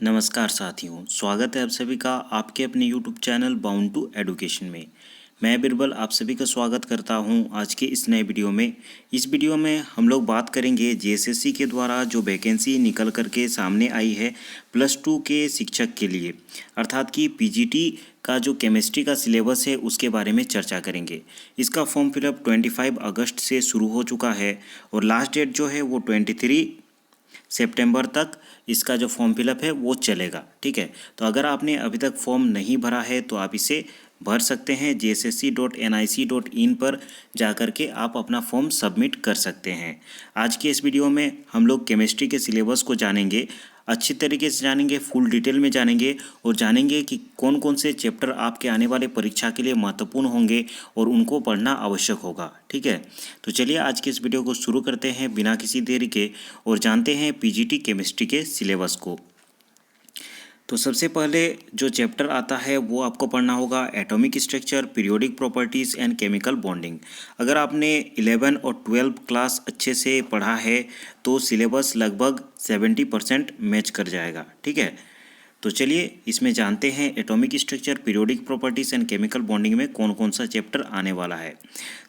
नमस्कार साथियों, स्वागत है आप सभी का आपके अपने YouTube channel bound to education में। मैं बिरबल आप सभी का स्वागत करता हूं आज के इस नए वीडियो में। इस वीडियो में हम लोग बात करेंगे जेएसएससी के द्वारा जो वैकेंसी निकल करके सामने आई है +2 के शिक्षक के लिए, अर्थात कि पीजीटी का जो केमिस्ट्री का सिलेबस है उसके बारे में चर्चा करेंगे। इसका फॉर्म फिलअप 25 अगस्त से शुरू हो चुका है और लास्ट डेट जो है वो 23 सितंबर तक इसका जो फॉर्म फिलअप है वो चलेगा। ठीक है, तो अगर आपने अभी तक फॉर्म नहीं भरा है तो आप इसे भर सकते हैं। jssc.nic.in पर जाकर के आप अपना फॉर्म सबमिट कर सकते हैं। आज के इस वीडियो में हम लोग केमिस्ट्री के सिलेबस को जानेंगे, अच्छी तरीके से जानेंगे, फुल डिटेल में जानेंगे और जानेंगे कि कौन कौन से चैप्टर आपके आने वाले परीक्षा के लिए महत्वपूर्ण होंगे और उनको पढ़ना आवश्यक होगा। ठीक है, तो चलिए आज के इस वीडियो को शुरू करते हैं बिना किसी देरी के और जानते हैं पीजीटी केमिस्ट्री के सिलेबस को। तो सबसे पहले जो चैप्टर आता है वो आपको पढ़ना होगा atomic structure, periodic properties and chemical bonding. अगर आपने 11 और 12 क्लास अच्छे से पढ़ा है तो सिलेबस लगभग 70% मैच कर जाएगा। ठीक है, तो चलिए इसमें जानते हैं atomic structure, periodic properties and chemical bonding में कौन कौन सा चैप्टर आने वाला है।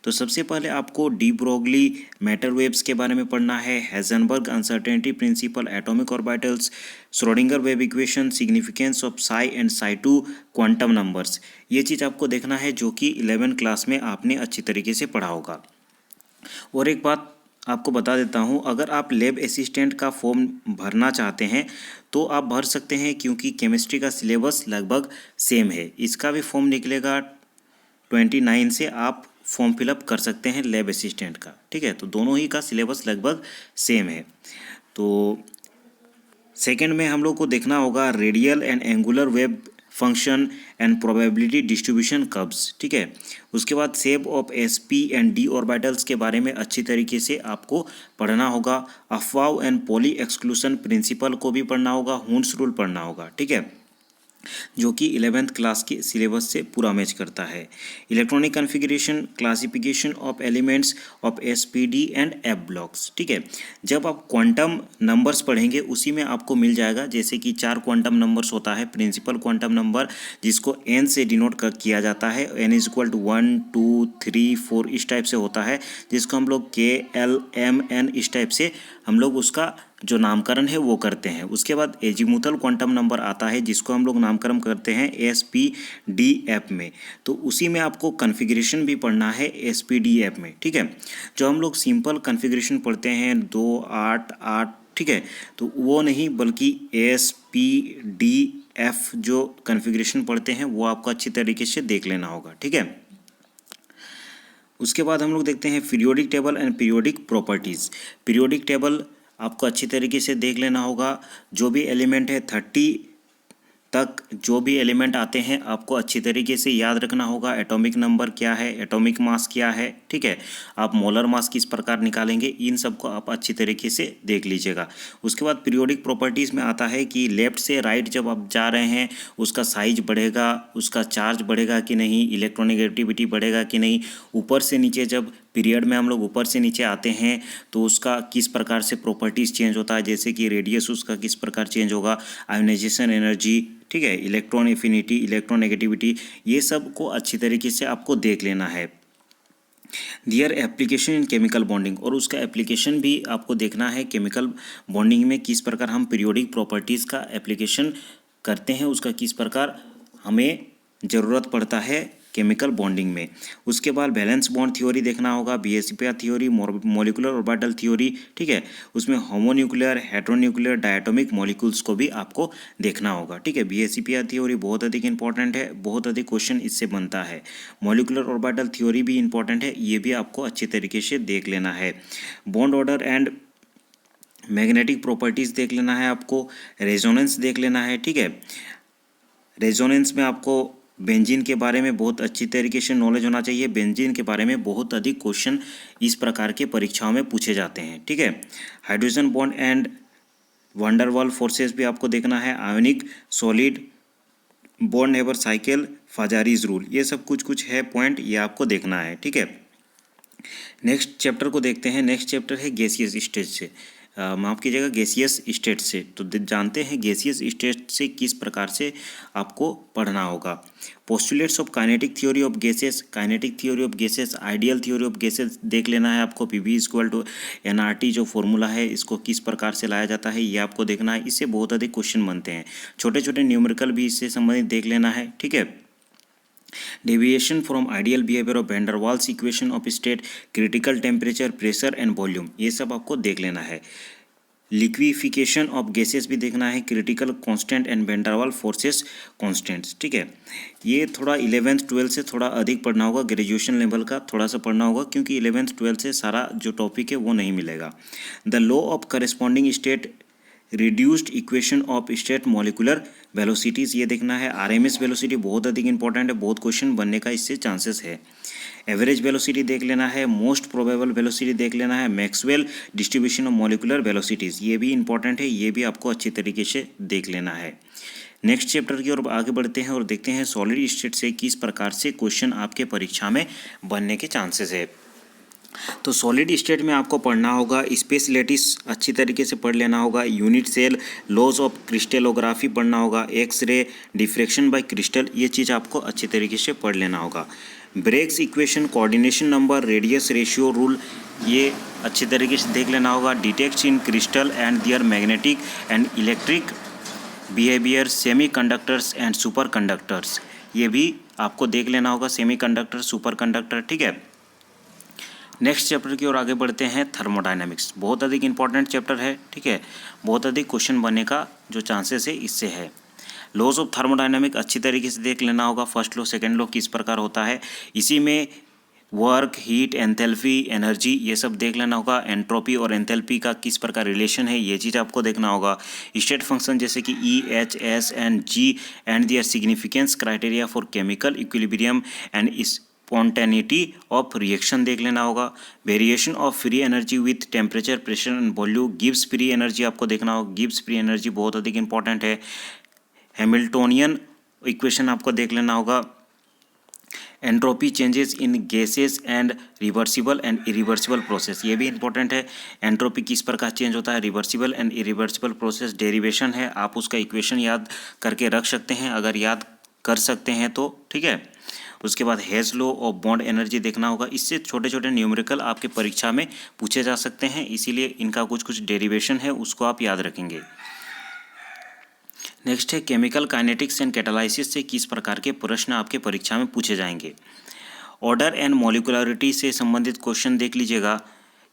तो सबसे पहले आपको डी ब्रोगली मैटर वेव्स के बारे में पढ़ना है, Heisenberg uncertainty principle, atomic orbitals, Schrodinger wave equation, significance of psi and साई2 क्वांटम नंबर्स। ये चीज़ आपको देखना है जो कि 11 क्लास में आपने अच्छी तरीके से पढ़ा होगा। और एक बात आपको बता देता हूं, अगर आप लैब असिस्टेंट का फॉर्म भरना चाहते हैं तो आप भर सकते हैं क्योंकि केमिस्ट्री का सिलेबस लगभग सेम है। इसका भी फॉर्म निकलेगा 29 से आप फॉर्म फिलअप कर सकते हैं लैब असिस्टेंट का। ठीक है, तो दोनों ही का सिलेबस लगभग सेम है। तो सेकंड में हम लोग को देखना होगा radial and angular wave function and probability distribution curves. ठीक है, उसके बाद shape of sp and d orbitals के बारे में अच्छी तरीके से आपको पढ़ना होगा। अफवाह एंड पॉली एक्सक्लूशन प्रिंसिपल को भी पढ़ना होगा, हुन्स रूल पढ़ना होगा। ठीक है, जो कि 11th क्लास के सिलेबस से पूरा मैच करता है। Electronic configuration, classification of elements of SPD and F blocks. ठीक है, जब आप क्वांटम नंबर्स पढ़ेंगे उसी में आपको मिल जाएगा, जैसे कि 4 क्वांटम नंबर्स होता है, प्रिंसिपल क्वांटम नंबर जिसको एन से डिनोट किया जाता है, n = 1 2 3 4 इस टाइप से होता है, जिसको हम लोग k l m n इस टाइप से हम लोग उसका जो नामकरण है वो करते हैं। उसके बाद एजीमुथल क्वांटम नंबर आता है जिसको हम लोग नामकरण करते हैं SPDF में, तो उसी में आपको कॉन्फ़िगरेशन भी पढ़ना है SPDF में। ठीक है, जो हम लोग सिंपल कॉन्फ़िगरेशन पढ़ते हैं 2 8 8, ठीक है, तो वो नहीं बल्कि SPDF जो कॉन्फ़िगरेशन पढ़ते हैं वो आपको अच्छी तरीके से देख लेना होगा। ठीक है, उसके बाद हम लोग देखते हैं periodic table and periodic properties. Periodic table आपको अच्छी तरीके से देख लेना होगा। जो भी एलिमेंट है 30 तक जो भी एलिमेंट आते हैं आपको अच्छी तरीके से याद रखना होगा। एटॉमिक नंबर क्या है, एटॉमिक मास क्या है, ठीक है, आप मोलर मास किस प्रकार निकालेंगे, इन सबको आप अच्छी तरीके से देख लीजिएगा। उसके बाद पीरियोडिक प्रॉपर्टीज़ में आता है कि लेफ़्ट से राइट जब आप जा रहे हैं उसका साइज बढ़ेगा, उसका चार्ज बढ़ेगा कि नहीं, इलेक्ट्रोनेगेटिविटी बढ़ेगा कि नहीं। ऊपर से नीचे जब पीरियड में हम लोग ऊपर से नीचे आते हैं तो उसका किस प्रकार से प्रॉपर्टीज़ चेंज होता है, जैसे कि रेडियस उसका किस प्रकार चेंज होगा, आयोनाइजेशन एनर्जी, ठीक है, इलेक्ट्रॉन एफिनिटी, इलेक्ट्रोनेगेटिविटी, ये सब को अच्छी तरीके से आपको देख लेना है। दियर एप्लीकेशन इन केमिकल बॉन्डिंग, और उसका एप्लीकेशन भी आपको देखना है केमिकल बॉन्डिंग में किस प्रकार हम पीरियोडिक प्रॉपर्टीज़ का एप्लीकेशन करते हैं, उसका किस प्रकार हमें ज़रूरत पड़ता है केमिकल बॉन्डिंग में। उसके बाद बैलेंस बॉन्ड थ्योरी देखना होगा, BSPR theory, molecular orbital theory, ठीक है, उसमें होमोन्यूक्लियर, हेटेरोन्यूक्लियर, डायटोमिक मॉलिक्यूल्स को भी आपको देखना होगा। ठीक है, BSPR थ्योरी बहुत अधिक इंपॉर्टेंट है, बहुत अधिक क्वेश्चन इससे बनता है। मॉलिक्यूलर ऑर्बिटल थ्योरी भी इंपॉर्टेंट है, ये भी आपको अच्छी तरीके से देख लेना है। Bond order and magnetic properties देख लेना है आपको, रेजोनेंस देख लेना है। ठीक है, रेजोनेंस में आपको बेंजीन के बारे में बहुत अच्छी तरीके से नॉलेज होना चाहिए। बेंजीन के बारे में बहुत अधिक क्वेश्चन इस प्रकार के परीक्षाओं में पूछे जाते हैं। ठीक है, hydrogen bond and van der Waals forces भी आपको देखना है, आयोनिक सॉलिड बॉन्ड नेबर साइकिल, फाजारीज रूल, ये सब कुछ है पॉइंट, ये आपको देखना है। ठीक है, नेक्स्ट चैप्टर को देखते हैं। नेक्स्ट चैप्टर है गैसियस स्टेज से। माफ़ कीजिएगा गैसियस स्टेट से। तो जानते हैं गैसियस स्टेट से किस प्रकार से आपको पढ़ना होगा। Postulates of kinetic theory of gases, kinetic theory of gases, ideal theory of gases देख लेना है आपको। PV = nRT जो फॉर्मूला है इसको किस प्रकार से लाया जाता है ये आपको देखना है। इससे बहुत अधिक क्वेश्चन बनते हैं, छोटे छोटे न्यूमेरिकल भी इससे संबंधित देख लेना है, ठीक है। Deviation from ideal behaviour of van der Waals equation of state, critical temperature, pressure and volume, ये सब आपको देख लेना है। लिक्विफिकेशन ऑफ गैसेस भी देखना है, critical constant and van der Waals forces constants, ठीक है। ये थोड़ा 11th 12th से थोड़ा अधिक पढ़ना होगा, ग्रेजुएशन लेवल का थोड़ा सा पढ़ना होगा, क्योंकि 11th 12th से सारा जो टॉपिक है वो नहीं मिलेगा। The law of corresponding state, reduced equation of state, molecular velocities, ये देखना है। RMS वेलोसिटी बहुत अधिक इंपॉर्टेंट है, बहुत क्वेश्चन बनने का इससे चांसेस है। एवरेज वेलोसिटी देख लेना है, मोस्ट प्रोबेबल वेलोसिटी देख लेना है, Maxwell distribution of molecular velocities, ये भी इंपॉर्टेंट है, ये भी आपको अच्छी तरीके से देख लेना है। नेक्स्ट चैप्टर की ओर आगे बढ़ते हैं और देखते हैं सॉलिड स्टेट से किस प्रकार से क्वेश्चन आपके परीक्षा में बनने के चांसेस है। तो सॉलिड स्टेट में आपको पढ़ना होगा, स्पेशलिटीज अच्छी तरीके से पढ़ लेना होगा, unit cell, laws of crystallography पढ़ना होगा, एक्सरे, डिफ्रैक्शन बाय क्रिस्टल, ये चीज़ आपको अच्छी तरीके से पढ़ लेना होगा। Bragg's equation, coordination number, radius ratio rule, ये अच्छी तरीके से देख लेना होगा। Defects in crystal and their magnetic and electric behaviour, semiconductors and superconductors, ये भी आपको देख लेना होगा, सेमी कंडक्टर, सुपर कंडक्टर, ठीक है। नेक्स्ट चैप्टर की ओर आगे बढ़ते हैं, थर्मोडायनामिक्स, बहुत अधिक इंपॉर्टेंट चैप्टर है, ठीक है, बहुत अधिक क्वेश्चन बनने का जो चांसेस है इससे है। लॉज ऑफ थर्मोडायनामिक अच्छी तरीके से देख लेना होगा, फर्स्ट लॉ सेकंड लॉ किस प्रकार होता है, इसी में वर्क, हीट, एंथैल्पी, एनर्जी, ये सब देख लेना होगा। एंट्रोपी और एंथैल्पी का किस प्रकार रिलेशन है ये चीज़ आपको देखना होगा। स्टेट फंक्शन जैसे कि E, H, S and G and their significance, criteria for chemical equilibrium and spontaneity of reaction देख लेना होगा। Variation of free energy with temperature, pressure and volume, Gibbs free energy आपको देखना होगा, गिब्स फ्री एनर्जी बहुत अधिक important है। Hamiltonian equation आपको देख लेना होगा। Entropy changes in gases and reversible and irreversible process, ये भी इंपॉर्टेंट है। एंट्रोपी किस प्रकार चेंज होता है, reversible and irreversible process, derivation है, आप उसका इक्वेशन याद करके रख सकते हैं अगर याद कर सकते हैं तो, ठीक है। उसके बाद hedge law of bond energy देखना होगा, इससे छोटे छोटे न्यूमेरिकल आपके परीक्षा में पूछे जा सकते हैं, इसीलिए इनका कुछ कुछ डेरिवेशन है उसको आप याद रखेंगे। नेक्स्ट है केमिकल काइनेटिक्स एंड कैटालाइसिस से किस प्रकार के प्रश्न आपके परीक्षा में पूछे जाएंगे। ऑर्डर एंड मॉलिकुलरिटी से संबंधित क्वेश्चन देख लीजिएगा।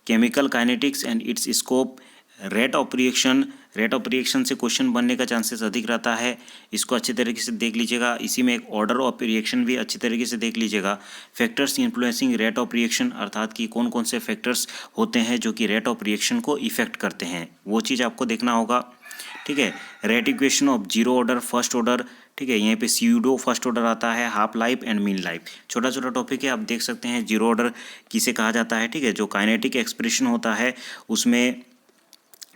Chemical kinetics and it's scope, rate of reaction से क्वेश्चन बनने का चांसेस अधिक रहता है, इसको अच्छी तरीके से देख लीजिएगा। इसी में एक ऑर्डर ऑफ रिएक्शन भी अच्छी तरीके से देख लीजिएगा। Factors influencing rate of reaction, अर्थात कि कौन कौन से फैक्टर्स होते हैं जो कि रेट ऑफ रिएक्शन को इफेक्ट करते हैं, वो चीज़ आपको देखना होगा, ठीक है। Rate equation of zero order, first order, ठीक है, यहाँ पे स्यूडो फर्स्ट ऑर्डर आता है, half life and mean life, छोटा छोटा टॉपिक है, आप देख सकते हैं। जीरो ऑर्डर किसे कहा जाता है, ठीक है, जो काइनेटिक एक्सप्रेशन होता है उसमें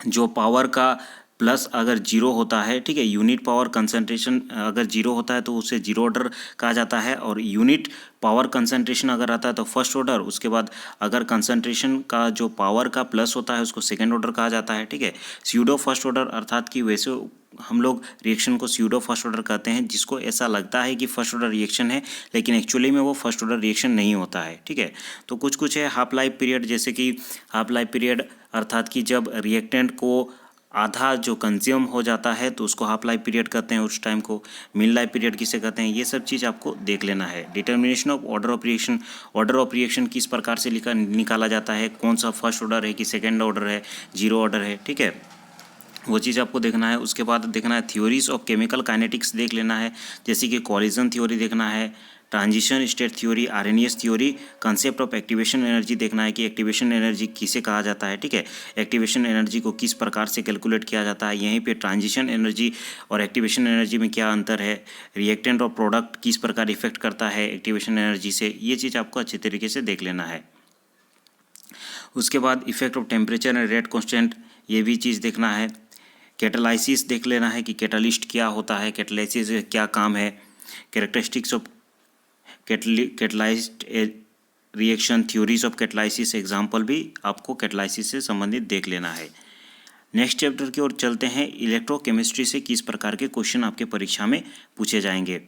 जो पावर का प्लस अगर जीरो होता है, ठीक है, यूनिट पावर कंसंट्रेशन अगर जीरो होता है तो उसे जीरो ऑर्डर कहा जाता है, और यूनिट पावर कंसंट्रेशन अगर आता है तो फर्स्ट ऑर्डर, उसके बाद अगर कंसंट्रेशन का जो पावर का प्लस होता है उसको सेकंड ऑर्डर कहा जाता है, ठीक है। स्यूडो फर्स्ट ऑर्डर, अर्थात कि वैसे हम लोग रिएक्शन को स्यूडो फर्स्ट ऑर्डर कहते हैं, जिसको ऐसा लगता है कि फर्स्ट ऑर्डर रिएक्शन है लेकिन एक्चुअली में वो फर्स्ट ऑर्डर रिएक्शन नहीं होता है, ठीक है। तो कुछ कुछ है हाफ लाइफ पीरियड, जैसे कि हाफ लाइफ पीरियड अर्थात कि जब रिएक्टेंट को आधा जो कंज्यूम हो जाता है तो उसको हाफ लाइफ पीरियड कहते हैं, उस टाइम को मिड लाइफ पीरियड किसे कहते हैं, ये सब चीज़ आपको देख लेना है। Determination of order of reaction किस प्रकार से निकाला जाता है, कौन सा फर्स्ट ऑर्डर है कि सेकेंड ऑर्डर है, जीरो ऑर्डर है, ठीक है, वो चीज़ आपको देखना है। उसके बाद देखना है थ्योरीज ऑफ केमिकल काइनेटिक्स देख लेना है, जैसे कि कॉलिजन थ्योरी देखना है, transition state theory, RNS theory, concept of activation energy देखना है कि एक्टिवेशन एनर्जी किसे कहा जाता है, ठीक है, एक्टिवेशन एनर्जी को किस प्रकार से कैलकुलेट किया जाता है, यहीं पे ट्रांजिशन एनर्जी और एक्टिवेशन एनर्जी में क्या अंतर है, रिएक्टेंट और प्रोडक्ट किस प्रकार इफेक्ट करता है एक्टिवेशन एनर्जी से, ये चीज़ आपको अच्छे तरीके से देख लेना है। उसके बाद effect of temperature and rate constant, ये भी चीज़ देखना है। कैटालाइसिस देख लेना है कि कैटालिस्ट क्या होता है, कैटालाइसिस क्या काम है, characteristics of catalysed reaction, theories of catalysis, example भी आपको कैटलाइसिस से संबंधित देख लेना है। नेक्स्ट चैप्टर की ओर चलते हैं। इलेक्ट्रोकेमिस्ट्री से किस प्रकार के क्वेश्चन आपके परीक्षा में पूछे जाएंगे।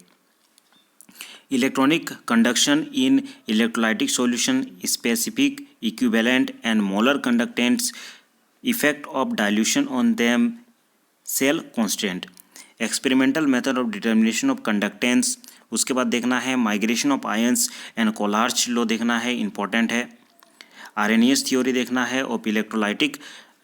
Electronic conduction in electrolytic solution, specific, equivalent and molar conductances, effect of dilution on them, cell constant, experimental method of determination of conductance. उसके बाद देखना है migration of ions and Kohlrausch law देखना है, इंपॉर्टेंट है। आर्हेनियस थ्योरी देखना है of electrolytic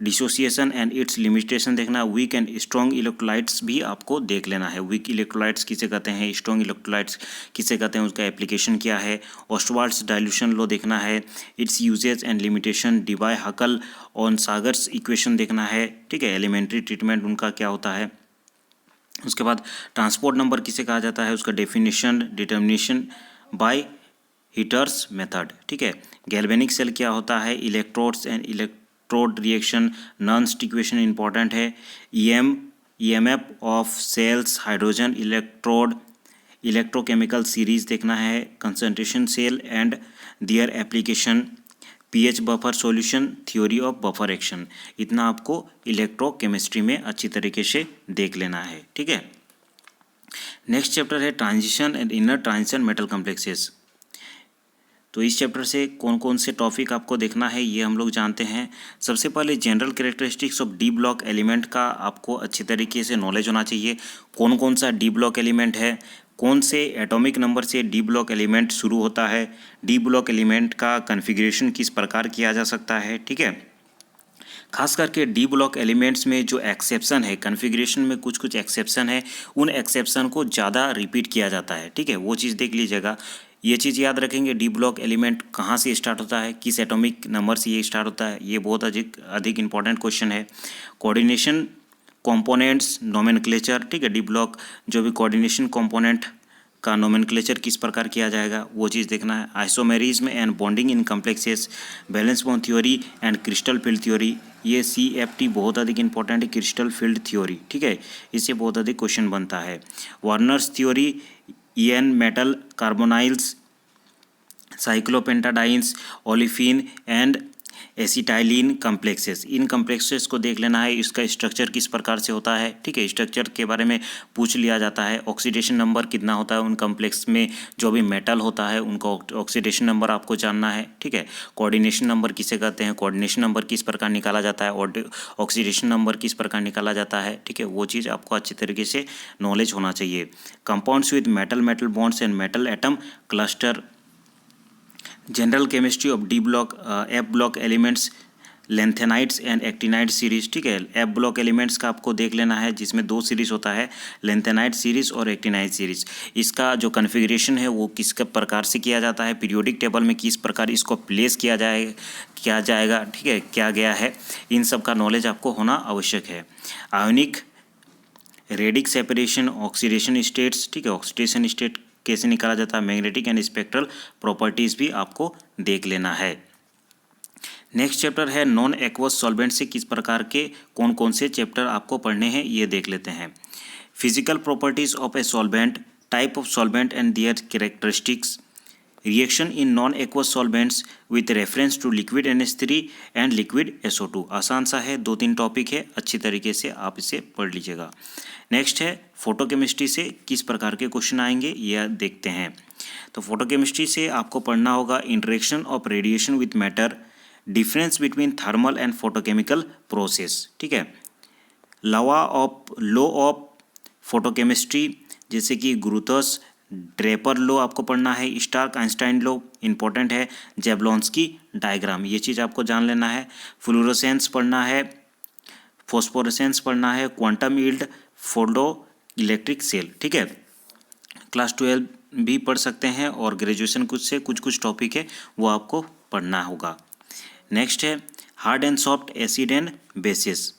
dissociation and its limitation देखना है। वीक एंड स्ट्रॉन्ग इलेक्ट्रोलाइट्स भी आपको देख लेना है। वीक इलेक्ट्रोलाइट्स किसे कहते हैं, स्ट्रॉन्ग इलेक्ट्रोलाइट्स किसे कहते हैं, उसका एप्लीकेशन क्या है। ऑस्टवाल्ड्स डाइल्यूशन लॉ देखना है, its usages and limitation. Debye Huckel Onsager's equation देखना है, ठीक है। एलिमेंट्री ट्रीटमेंट उनका क्या होता है। उसके बाद ट्रांसपोर्ट नंबर किसे कहा जाता है, उसका definition, determination by Hittorf's method, ठीक है। गैल्वेनिक सेल क्या होता है, electrodes and electrode reaction, Nernst equation important है। EMF of cells, hydrogen electrode, electrochemical series देखना है, concentration cell and their application, pH buffer solution, theory of buffer action. इतना आपको इलेक्ट्रोकेमिस्ट्री में अच्छी तरीके से देख लेना है, ठीक है। नेक्स्ट चैप्टर है transition and inner transition metal complexes. तो इस चैप्टर से कौन कौन से टॉपिक आपको देखना है ये हम लोग जानते हैं। सबसे पहले general characteristics of D block element का आपको अच्छी तरीके से नॉलेज होना चाहिए। कौन कौन सा डी ब्लॉक एलिमेंट है, कौन से एटॉमिक नंबर से डी ब्लॉक एलिमेंट शुरू होता है, डी ब्लॉक एलिमेंट का कन्फिग्रेशन किस प्रकार किया जा सकता है, ठीक है। खास करके डी ब्लॉक एलिमेंट्स में जो एक्सेप्शन है, कन्फिग्रेशन में कुछ कुछ एक्सेप्शन है, उन एक्सेप्शन को ज़्यादा रिपीट किया जाता है, ठीक है। वो चीज़ देख लीजिएगा। ये चीज़ याद रखेंगे, डी ब्लॉक एलिमेंट कहाँ से स्टार्ट होता है, किस एटॉमिक नंबर से ये स्टार्ट होता है, ये बहुत अधिक इंपॉर्टेंट क्वेश्चन है। कोऑर्डिनेशन कंपोनेंट्स नोमेनक्लेचर, ठीक है। डी ब्लॉक जो भी कोऑर्डिनेशन कंपोनेंट का नोमेनक्लेचर किस प्रकार किया जाएगा वो चीज़ देखना है। Isomerism and bonding in complexes, valence bond theory and crystal field theory, ये CFT बहुत अधिक इंपॉर्टेंट है, क्रिस्टल फील्ड थ्योरी, ठीक है। इससे बहुत अधिक क्वेश्चन बनता है। Werner's theory, EN metal carbonyls, cyclopentadienes, olefin and acetylene complexes. इन कम्प्लेक्सेस को देख लेना है, इसका स्ट्रक्चर किस प्रकार से होता है, ठीक है। स्ट्रक्चर के बारे में पूछ लिया जाता है। ऑक्सीडेशन नंबर कितना होता है उन कम्प्लेक्स में, जो भी मेटल होता है उनका ऑक्सीडेशन नंबर आपको जानना है, ठीक है। कोऑर्डिनेशन नंबर किसे कहते हैं, कोऑर्डिनेशन नंबर किस प्रकार निकाला जाता है, और ऑक्सीडेशन नंबर किस प्रकार निकाला जाता है, ठीक है। वो चीज़ आपको अच्छी तरीके से नॉलेज होना चाहिए। Compounds with metal bonds and metal atom cluster, general chemistry of D block F block elements, lanthanides and actinide series, ठीक है। एफ ब्लॉक एलिमेंट्स का आपको देख लेना है, जिसमें 2 सीरीज होता है, लेंथेनाइट सीरीज और एक्टिनाइट सीरीज। इसका जो कन्फिग्रेशन है वो किस प्रकार से किया जाता है, पीरियोडिक टेबल में किस प्रकार इसको प्लेस किया जाएगा, ठीक है, क्या गया है, इन सब का नॉलेज आपको होना आवश्यक है। आयोनिक रेडिक सेपरेशन, ऑक्सीडेशन स्टेट्स, ठीक है, ऑक्सीडेशन स्टेट कैसे निकाला जाता है, मैग्नेटिक एंड स्पेक्ट्रल प्रॉपर्टीज भी आपको देख लेना है। नेक्स्ट चैप्टर है नॉन एक्वस सॉल्वेंट से किस प्रकार के कौन कौन से चैप्टर आपको पढ़ने हैं ये देख लेते हैं। Physical properties of a solvent, type of solvent and their characteristics, reaction in non aqueous solvents with reference to liquid NH3 and liquid SO2। आसान सा है, 2-3 टॉपिक है, अच्छी तरीके से आप इसे पढ़ लीजिएगा। नेक्स्ट है फोटोकेमिस्ट्री से किस प्रकार के क्वेश्चन आएंगे यह देखते हैं। तो फोटोकेमिस्ट्री से आपको पढ़ना होगा interaction of radiation with matter, difference between thermal and photochemical process, ठीक है। लॉ ऑफ फोटोकेमिस्ट्री जैसे कि गुरुत्वाकर्षण, ड्रेपर लॉ आपको पढ़ना है, स्टार्क आइंस्टाइन लॉ इंपॉर्टेंट है, जेबलॉन्स्की डायग्राम, ये चीज़ आपको जान लेना है। फ्लोरोसेंस पढ़ना है, फॉस्फोरेसेंस पढ़ना है, quantum yield, photoelectric cell, ठीक है। क्लास 12 भी पढ़ सकते हैं और ग्रेजुएशन कुछ टॉपिक है वो आपको पढ़ना होगा। नेक्स्ट है hard and soft acid and bases.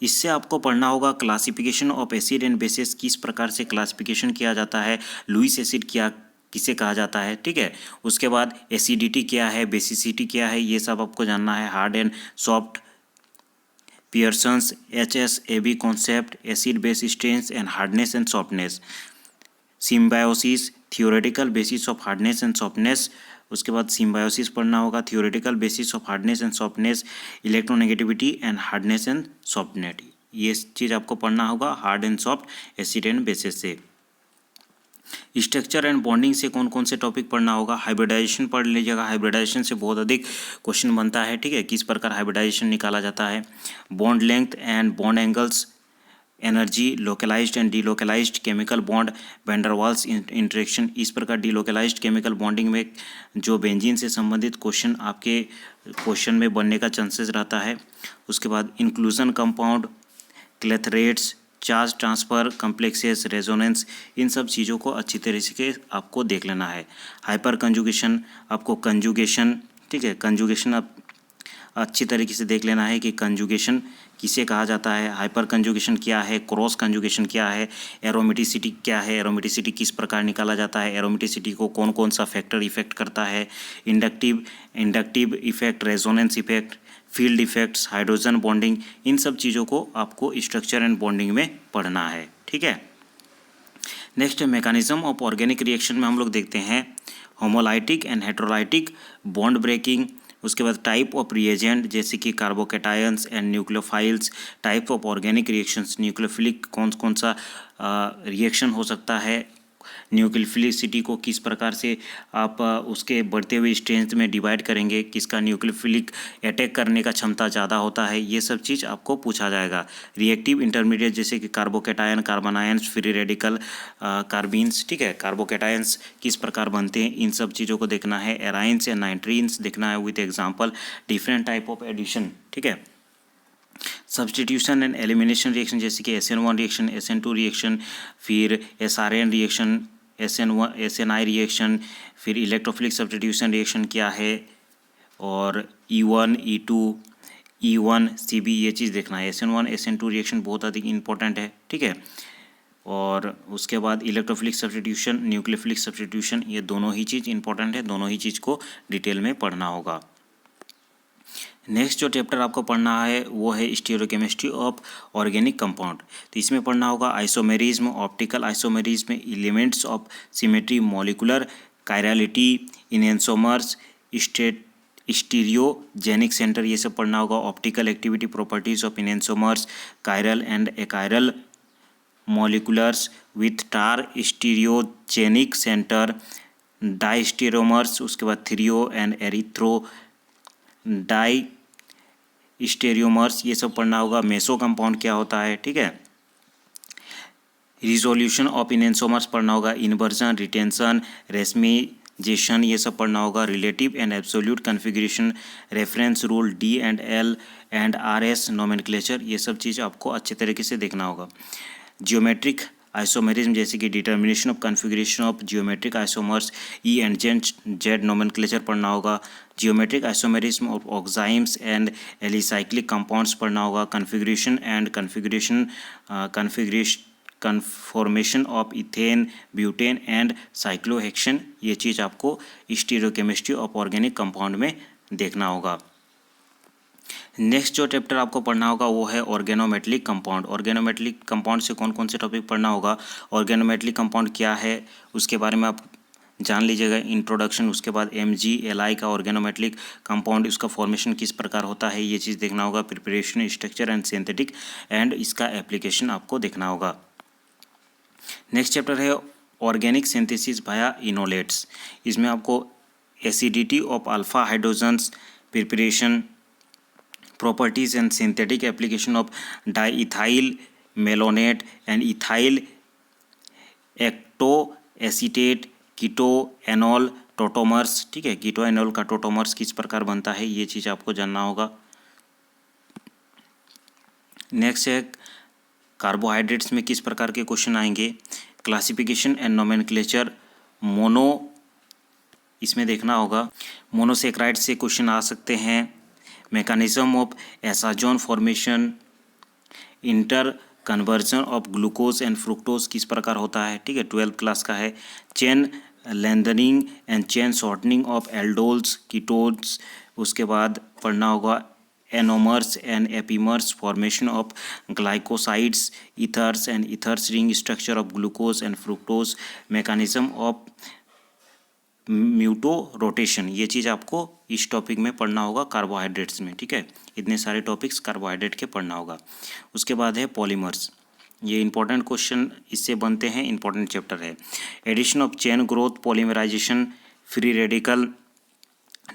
इससे आपको पढ़ना होगा classification of acid and bases, किस प्रकार से क्लासिफिकेशन किया जाता है, लुईस एसिड किसे कहा जाता है, ठीक है। उसके बाद एसिडिटी क्या है, बेसिसिटी क्या है, ये सब आपको जानना है। Hard and soft, Pearson's HSAB concept, acid base strength and hardness and softness, symbiosis, theoretical basis of hardness and softness. उसके बाद सिम्बायोसिस पढ़ना होगा, theoretical basis of hardness and softness, electronegativity and hardness and softness, ये चीज़ आपको पढ़ना होगा hard and soft acid and bases से। स्ट्रक्चर एंड बॉन्डिंग से कौन कौन से टॉपिक पढ़ना होगा, हाइब्रिडाइजेशन पढ़ लीजिएगा, हाइब्रिडाइजेशन से बहुत अधिक क्वेश्चन बनता है, ठीक है, किस प्रकार हाइब्रिडाइजेशन निकाला जाता है, bond length and bond angles, energy, localised and delocalised chemical bond, van der Waals interaction, इस प्रकार डीलोकलाइज्ड केमिकल बॉन्डिंग में जो बेंजीन से संबंधित क्वेश्चन आपके क्वेश्चन में बनने का चांसेस रहता है। उसके बाद inclusion compound, clathrates, charge transfer, complexes, resonance, इन सब चीज़ों को अच्छी तरीके से आपको देख लेना है। हाइपर कंजुगेशन, आपको कंजुगेशन, ठीक है, कंजुगेशन आप अच्छी तरीके से देख लेना है कि कंजुगेशन किसे कहा जाता है, हाइपर कंजुगेशन क्या है, क्रॉस कंजुगेशन क्या है, एरोमेटिसिटी क्या है, एरोमेटिसिटी किस प्रकार निकाला जाता है, एरोमेटिसिटी को कौन कौन सा फैक्टर इफेक्ट करता है, inductive effect, resonance effect, field effects, hydrogen bonding, इन सब चीज़ों को आपको स्ट्रक्चर एंड बॉन्डिंग में पढ़ना है, ठीक है। Next mechanism of organic reaction में हम लोग देखते हैं homolytic and heterolytic bond breaking, उसके बाद टाइप ऑफ रिएजेंट जैसे कि carbocations and nucleophiles, type of organic reactions, nucleophilic कौन कौन सा रिएक्शन हो सकता है, न्यूक्लियोफिलिसिटी को किस प्रकार से आप उसके बढ़ते हुए स्ट्रेंथ में डिवाइड करेंगे, किसका न्यूक्लियोफिलिक अटैक करने का क्षमता ज़्यादा होता है, ये सब चीज़ आपको पूछा जाएगा। रिएक्टिव इंटरमीडिएट जैसे कि कार्बोकेटायन, कार्बोनायंस, फ्री रेडिकल, कार्बीन्स, ठीक है, कार्बोकेटायंस किस प्रकार बनते हैं, इन सब चीज़ों को देखना है। एराइंस या नाइट्रीन्स देखना है with example, different type of addition, ठीक है। सब्सटीट्यूशन एंड एलिमिनेशन रिएक्शन जैसे कि SN1 रिएक्शन, SN2 रिएक्शन, फिर SRN रिएक्शन, SNI रिएक्शन, फिर इलेक्ट्रोफिलिक सब्सटीट्यूशन रिएक्शन क्या है, और E1, E2, E1, CB, ये चीज़ देखना है। SN1, SN2 रिएक्शन बहुत अधिक इंपॉर्टेंट है, ठीक है। और उसके बाद इलेक्ट्रोफिलिक सब्सटीट्यूशन, न्यूक्लियोफिलिक सब्सटीट्यूशन, ये दोनों ही चीज़ इंपॉर्टेंट है, दोनों ही चीज़ को डिटेल में पढ़ना होगा। नेक्स्ट जो चैप्टर आपको पढ़ना है वो है स्टीरियोकेमिस्ट्री ऑफ ऑर्गेनिक कंपाउंड। तो इसमें पढ़ना होगा isomerism, optical isomerism, elements of symmetry, molecular chirality, enantiomers, stereogenic centre, ये सब पढ़ना होगा। Optical activity, properties of enantiomers, chiral and achiral molecules with two, stereogenic centre, diastereomers, उसके बाद threo and erythro diastereomers, ये सब पढ़ना होगा। मेसो कंपाउंड क्या होता है, ठीक है। रिजोल्यूशन ऑफ इनेंसोमर्स पढ़ना होगा। इन्वर्जन, रिटेंशन, रेशमिजेशन, ये सब पढ़ना होगा। Relative and absolute configuration, reference rule, DL and RS nomenclature, ये सब चीज़ आपको अच्छे तरीके से देखना होगा। जियोमेट्रिक आइसोमेरिज्म जैसे कि determination of configuration of geometric isomers, E and Z nomenclature पढ़ना होगा। Geometric isomerism of oximes and alicyclic compounds पढ़ना होगा। Conformation of ethane, butane and cyclohexane, ये चीज़ आपको स्टीरियोकेमिस्ट्री ऑफ ऑर्गेनिक कंपाउंड में देखना होगा। नेक्स्ट जो चैप्टर आपको पढ़ना होगा वो है ऑर्गेनोमेटलिक कंपाउंड। ऑर्गेनोमेटलिक कंपाउंड से कौन कौन से टॉपिक पढ़ना होगा, ऑर्गेनोमेटलिक कंपाउंड क्या है उसके बारे में आप जान लीजिएगा, इंट्रोडक्शन। उसके बाद MgLi का ऑर्गेनोमेटलिक कंपाउंड, उसका फॉर्मेशन किस प्रकार होता है, ये चीज़ देखना होगा। Preparation, structure and synthetic and इसका एप्लीकेशन आपको देखना होगा। नेक्स्ट चैप्टर है ऑर्गेनिक सिंथेसिस वाया इनोलेट्स। इसमें आपको acidity of alpha hydrogens, preparation, properties and synthetic application of diethyl malonate and ethyl ectoacetate, keto enol tautomers, ठीक है, कीटोएनॉल का टोटोमर्स किस प्रकार बनता है, ये चीज़ आपको जानना होगा। नेक्स्ट है कार्बोहाइड्रेट्स में किस प्रकार के क्वेश्चन आएंगे, क्लासिफिकेशन एंड नोमेनक्लेचर, मोनो, इसमें देखना होगा। मोनोसेक्राइड से क्वेश्चन आ सकते हैं। Mechanism of osazone formation, interconversion of glucose and fructose किस प्रकार होता है, ठीक है, 12th क्लास का है। Chain lengthening and chain shortening of aldoses, ketones, उसके बाद पढ़ना होगा anomers and epimers, formation of glycosides, ethers and ethers ring structure of glucose and fructose, mechanism of mutarotation, ये चीज़ आपको इस टॉपिक में पढ़ना होगा कार्बोहाइड्रेट्स में, ठीक है। इतने सारे टॉपिक्स कार्बोहाइड्रेट के पढ़ना होगा। उसके बाद है पॉलीमर्स, ये इंपॉर्टेंट क्वेश्चन इससे बनते हैं, इंपॉर्टेंट चैप्टर है। Addition of chain growth, polymerization, free radical,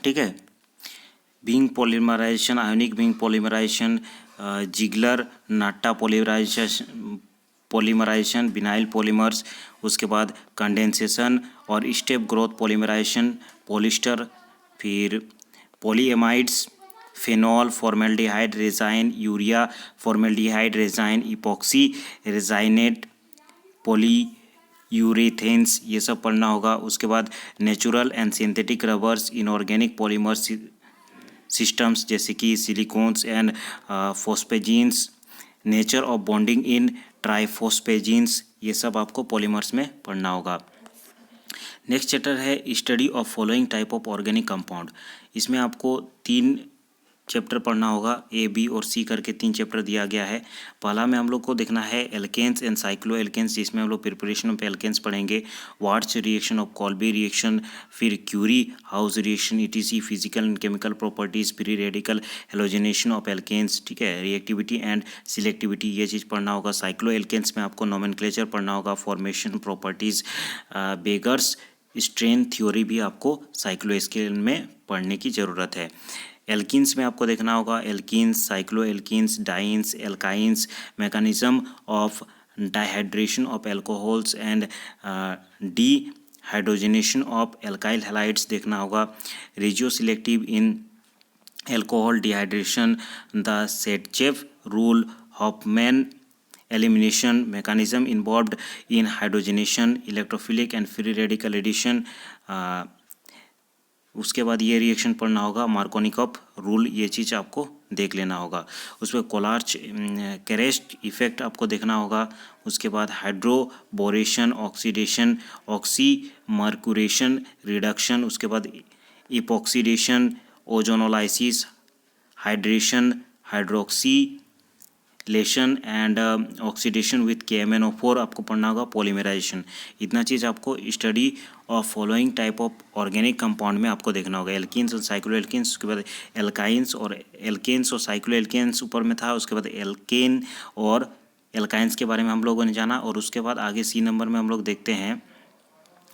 ठीक है, bing polymerization, ionic bing polymerization, Ziegler Natta polymerization, vinyl polymers, उसके बाद कंडेंसेशन और स्टेप ग्रोथ पॉलीमराइजेशन, पॉलिस्टर, फिर polyamides, phenol, formaldehyde resin, urea, formaldehyde resin, epoxy resinate, polyurethanes, ये सब पढ़ना होगा। उसके बाद natural and synthetic rubbers, inorganic polymers systems जैसे कि silicones and phosphazenes, nature of bonding in triphosphazenes, ये सब आपको पॉलीमर्स में पढ़ना होगा। नेक्स्ट चैप्टर है study of following type of organic compound. इसमें आपको 3 चैप्टर पढ़ना होगा, ए बी और सी करके 3 चैप्टर दिया गया है। पहला में हम लोग को देखना है एल्केन्स एंड साइक्लो एल्केन्स, जिसमें हम लोग प्रिपरेशन ऑफ एल्केन्स पढ़ेंगे, Wurtz reaction of Kolbe reaction, फिर Corey House reaction, etc, physical and chemical properties, free radical, halogenation of alkanes, ठीक है, रिएक्टिविटी एंड सिलेक्टिविटी, ये चीज़ पढ़ना होगा। साइक्लो एल्केन्स में आपको नोमेनक्लेचर पढ़ना होगा, formation, properties, beggars strain theory भी आपको साइक्लो स्केल में पढ़ने की ज़रूरत है। एल्कीन्स में आपको देखना होगा alkenes, cyclo alkenes, dienes, alkynes, mechanism of dehydration of alcohols and dehydrogenation of alkyl halides देखना होगा। Regioselective in alcohol dehydration, the Saytzeff rule, Hofmann elimination, mechanism involved in hydrogenation, electrophilic and free radical addition. उसके बाद ये reaction पढ़ना होगा, Markovnikov rule, ये चीज़ आपको देख लेना होगा। उसमें कोलार्च कैरेस्ट इफेक्ट आपको देखना होगा। उसके बाद हाइड्रोबोरेशन, ऑक्सीडेशन, ऑक्सीमर्क्यूरेशन, रिडक्शन, उसके बाद epoxidation, ozonolysis, hydration, hydroxylation and oxidation with KMnO4 आपको पढ़ना होगा, पॉलीमराइजेशन। इतना चीज़ आपको study of following type of organic compound में आपको देखना होगा, एल्कीन्स और साइक्लो एल्कीन्स, उसके बाद एल्काइंस और एल्केन्स और साइक्लो एल्केन्स ऊपर में था। उसके बाद एल्केन और एल्काइंस के बारे में हम लोगों ने जाना। और उसके बाद आगे C नंबर में हम लोग देखते हैं,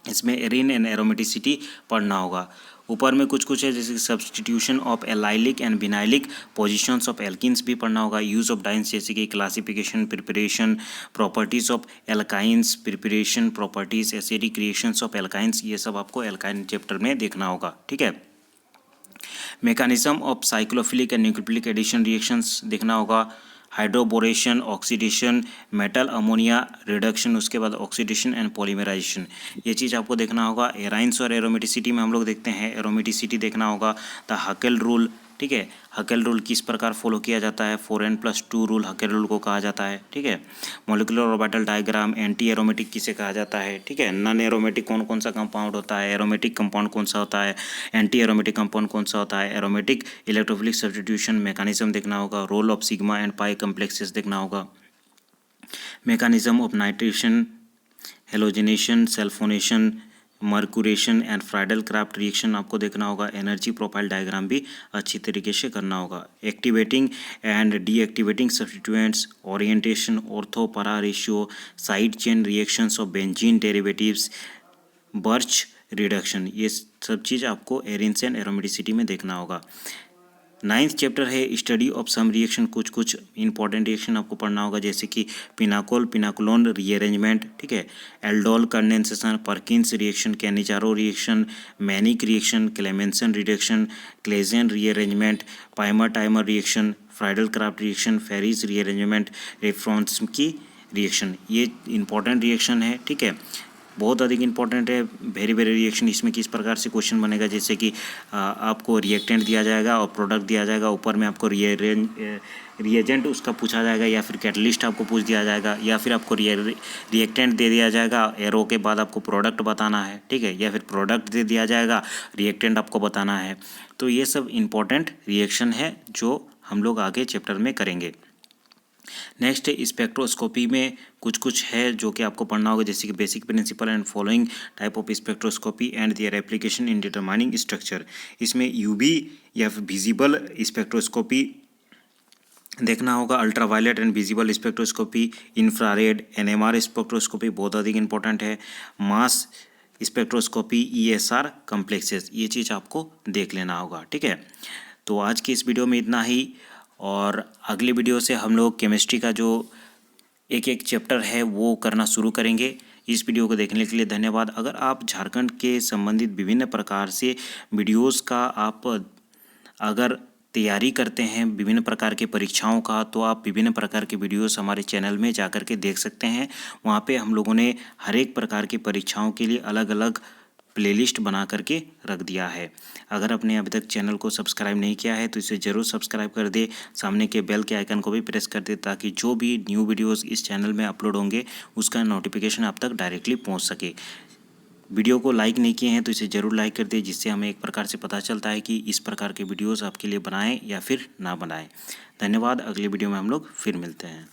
इसमें एरिन एंड एरोमेटिसिटी पढ़ना होगा। ऊपर में कुछ है जैसे substitution of allylic and vinylic positions of alkenes भी पढ़ना होगा। यूज़ ऑफ डाइन्स जैसे कि classification, preparation, properties of alkynes, preparation, properties, acidic reactions of alkynes, ये सब आपको एल्काइन चैप्टर में देखना होगा, ठीक है। Mechanism of electrophilic and nucleophilic addition reactions देखना होगा। Hydroboration, oxidation, metal ammonia reduction, उसके बाद ऑक्सीडेशन एंड पॉलीमराइजेशन, ये चीज़ आपको देखना होगा। एराइंस और एरोमेटिसिटी में हम लोग देखते हैं, एरोमेटिसिटी देखना होगा। द हकेल रूल, ठीक है, हकेल रूल किस प्रकार फॉलो किया जाता है, 4n+2 रूल हकेल रूल को कहा जाता है, ठीक है। Molecular orbital diagram, anti aromatic किसे कहा जाता है, ठीक है। नॉन एरोमेटिक कौन कौन सा कंपाउंड होता है, एरोमेटिक कंपाउंड कौन सा होता है, एंटी एरोमेटिक कंपाउंड कौन सा होता है, एरोमेटिक इलेक्ट्रोफिलिक सब्स्टिट्यूशन मैकेनिज्म देखना होगा। Role of sigma and pi complexes देखना होगा। Mechanism of nitration, halogenation, sulphonation, mercuration and Friedel Crafts reaction आपको देखना होगा। एनर्जी प्रोफाइल डायग्राम भी अच्छी तरीके से करना होगा। Activating and deactivating substituents, orientation, ortho para ratio, side chain reactions of benzene derivatives, birch reduction, ये सब चीज़ आपको एरिन्स एंड एरोमेटिसिटी में देखना होगा। 9th चैप्टर है स्टडी ऑफ सम रिएक्शन, कुछ इंपॉर्टेंट रिएक्शन आपको पढ़ना होगा जैसे कि पिनाकोल पिनाकोलोन रीअरेंजमेंट, ठीक है, aldol condensation, Perkin's reaction, Cannizzaro reaction, Mannich reaction, Clemmensen reduction, Claisen rearrangement, Reimer Tiemann reaction, Friedel Crafts reaction, Fries rearrangement, Reformatsky reaction, ये इंपॉर्टेंट रिएक्शन है, ठीक है, बहुत अधिक इंपॉर्टेंट है। वेरी रिएक्शन, इसमें किस प्रकार से क्वेश्चन बनेगा, जैसे कि आपको रिएक्टेंट दिया जाएगा और प्रोडक्ट दिया जाएगा, ऊपर में आपको रिएजेंट उसका पूछा जाएगा, या फिर कैटलिस्ट आपको पूछ दिया जाएगा, या फिर आपको रिएक्टेंट दे दिया जाएगा, एरो के बाद आपको प्रोडक्ट बताना है, ठीक है, या फिर प्रोडक्ट दे दिया जाएगा, रिएक्टेंट आपको बताना है। तो ये सब इंपॉर्टेंट रिएक्शन है जो हम लोग आगे चैप्टर में करेंगे। नेक्स्ट स्पेक्ट्रोस्कोपी में कुछ है जो कि आपको पढ़ना होगा, जैसे कि basic principle and following type of spectroscopy and their application in determining structure. इसमें यूवी या विजिबल स्पेक्ट्रोस्कोपी देखना होगा, ultraviolet and visible spectroscopy, infrared, NMR spectroscopy बहुत अधिक इंपॉर्टेंट है, मास स्पेक्ट्रोस्कोपी, ईएसआर कम्प्लेक्सेस, ये चीज़ आपको देख लेना होगा। ठीक है, तो आज की इस वीडियो में इतना ही, और अगले वीडियो से हम लोग केमिस्ट्री का जो एक एक चैप्टर है वो करना शुरू करेंगे। इस वीडियो को देखने के लिए धन्यवाद। अगर आप झारखंड के संबंधित विभिन्न प्रकार से वीडियोस का आप अगर तैयारी करते हैं विभिन्न प्रकार के परीक्षाओं का, तो आप विभिन्न प्रकार के वीडियोस हमारे चैनल में जा कर के देख सकते हैं। वहाँ पे हम लोगों ने हर एक प्रकार की परीक्षाओं के लिए अलग अलग प्लेलिस्ट बना करके रख दिया है। अगर आपने अभी तक चैनल को सब्सक्राइब नहीं किया है तो इसे ज़रूर सब्सक्राइब कर दे, सामने के बेल के आइकन को भी प्रेस कर दे, ताकि जो भी न्यू वीडियोस इस चैनल में अपलोड होंगे उसका नोटिफिकेशन आप तक डायरेक्टली पहुंच सके। वीडियो को लाइक नहीं किए हैं तो इसे ज़रूर लाइक कर दे, जिससे हमें एक प्रकार से पता चलता है कि इस प्रकार के वीडियोस आपके लिए बनाएं या फिर ना बनाएं। धन्यवाद। अगली वीडियो में हम लोग फिर मिलते हैं।